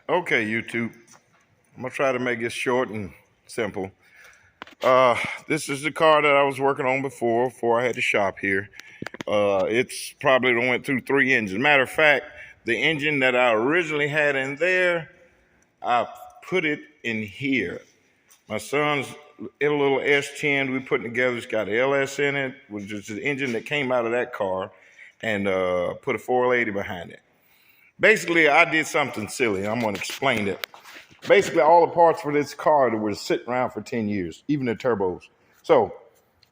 Okay, YouTube. I'm gonna try to make it short and simple. This is the car that I was working on before I had to shop here. It's probably went through 3 engines. Matter of fact, the engine that I originally had in there, I put it in here. My son's a little S10 we put together. It's got an LS in it, which is the engine that came out of that car, and put a 480 behind it. Basically, I did something silly. I'm going to explain it. Basically, all the parts for this car that were sitting around for 10 years, even the turbos. So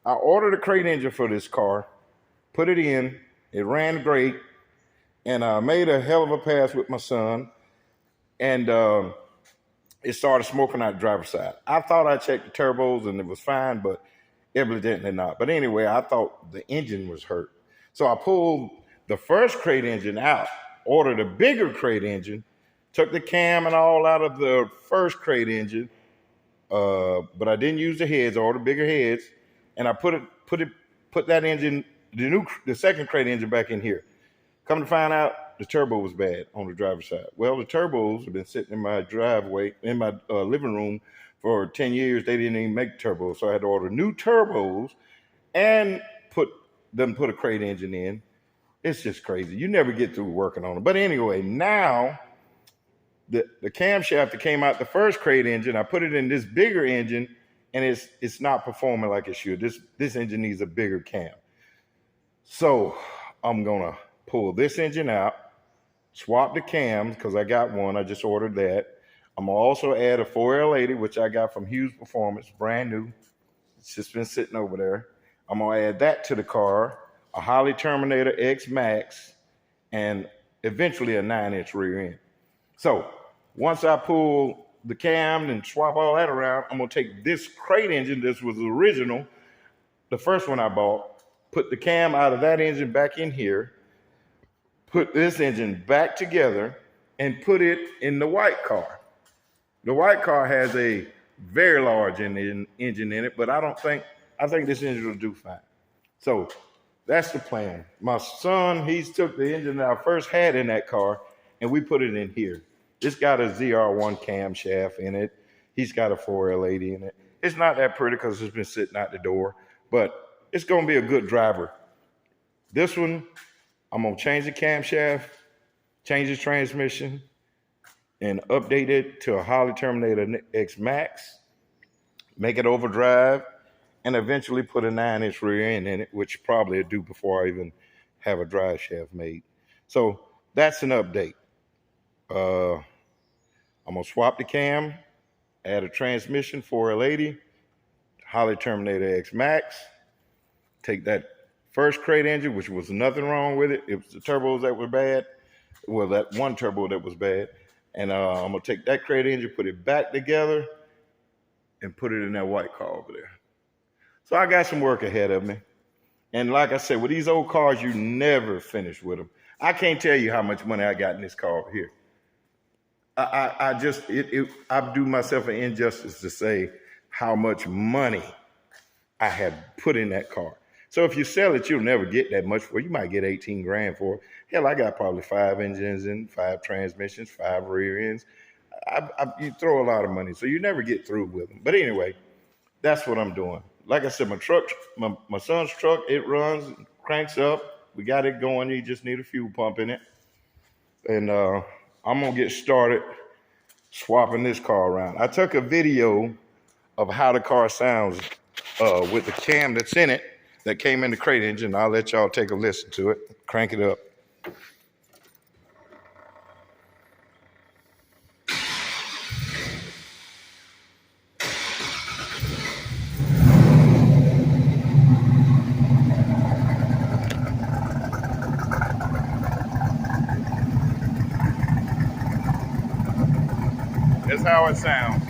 I ordered a crate engine for this car, put it in, it ran great, and I made a hell of a pass with my son, and it started smoking out the driver's side. I thought I checked the turbos and it was fine, but evidently not. But anyway, I thought the engine was hurt. So I pulled the first crate engine out, ordered a bigger crate engine, took the cam and all out of the first crate engine, but I didn't use the heads. I ordered bigger heads, and I put that engine, the second crate engine, back in here. Come to find out, the turbo was bad on the driver's side. Well, the turbos have been sitting in my driveway, in my living room for 10 years. They didn't even make turbos, so I had to order new turbos and put a crate engine in. It's just crazy. You never get through working on it. But anyway, now the camshaft that came out the first crate engine, I put it in this bigger engine, and it's not performing like it should. This engine needs a bigger cam. So I'm gonna pull this engine out, swap the cams because I got one. I just ordered that. I'm gonna also add a 4L80, which I got from Hughes Performance, brand new. It's just been sitting over there. I'm gonna add that to the car, a Holley Terminator X Max, and eventually a 9-inch rear end. So once I pull the cam and swap all that around, I'm gonna take this crate engine, this was the original, the first one I bought, put the cam out of that engine back in here, put this engine back together, and put it in the white car. The white car has a very large engine in it, but I think this engine will do fine. So that's the plan. My son, he's took the engine that I first had in that car, and we put it in here. It's got a ZR1 camshaft in it. He's got a 4L80 in it. It's not that pretty because it's been sitting out the door, but it's going to be a good driver. This one, I'm going to change the camshaft, change the transmission, and update it to a Holley Terminator X Max, make it overdrive, and eventually put a 9-inch rear end in it, which probably will do before I even have a drive shaft made. So that's an update. I'm gonna swap the cam, add a transmission, 4L80, Holley Terminator X Max, take that first crate engine, which was nothing wrong with it. It was the turbos that were bad. Well, that one turbo that was bad. And I'm gonna take that crate engine, put it back together, and put it in that white car over there. So I got some work ahead of me. And like I said, with these old cars, you never finish with them. I can't tell you how much money I got in this car over here. I do myself an injustice to say how much money I had put in that car. So if you sell it, you'll never get that much for it. You might get 18 grand for it. Hell, I got probably 5 engines and 5 transmissions, 5 rear ends. You throw a lot of money, so you never get through with them. But anyway, that's what I'm doing. Like I said, my son's truck, it runs, cranks up. We got it going. You just need a fuel pump in it. And I'm going to get started swapping this car around. I took a video of how the car sounds with the cam that's in it that came in the crate engine. I'll let y'all take a listen to it. Crank it up. That's how it sounds.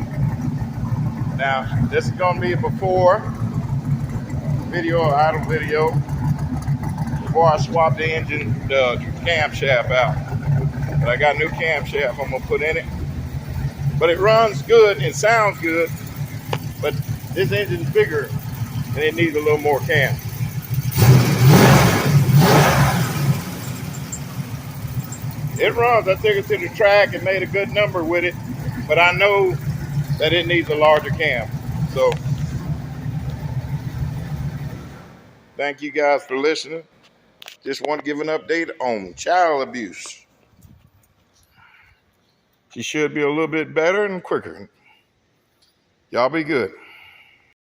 Now, this is going to be a before video, or idle video, before I swap the engine, the camshaft out. But I got a new camshaft I'm going to put in it. But it runs good and sounds good, but this engine's bigger and it needs a little more cam. It runs. I took it to the track and made a good number with it, but I know that it needs a larger cam. So thank you guys for listening. Just want to give an update on child abuse. She should be a little bit better and quicker. Y'all be good.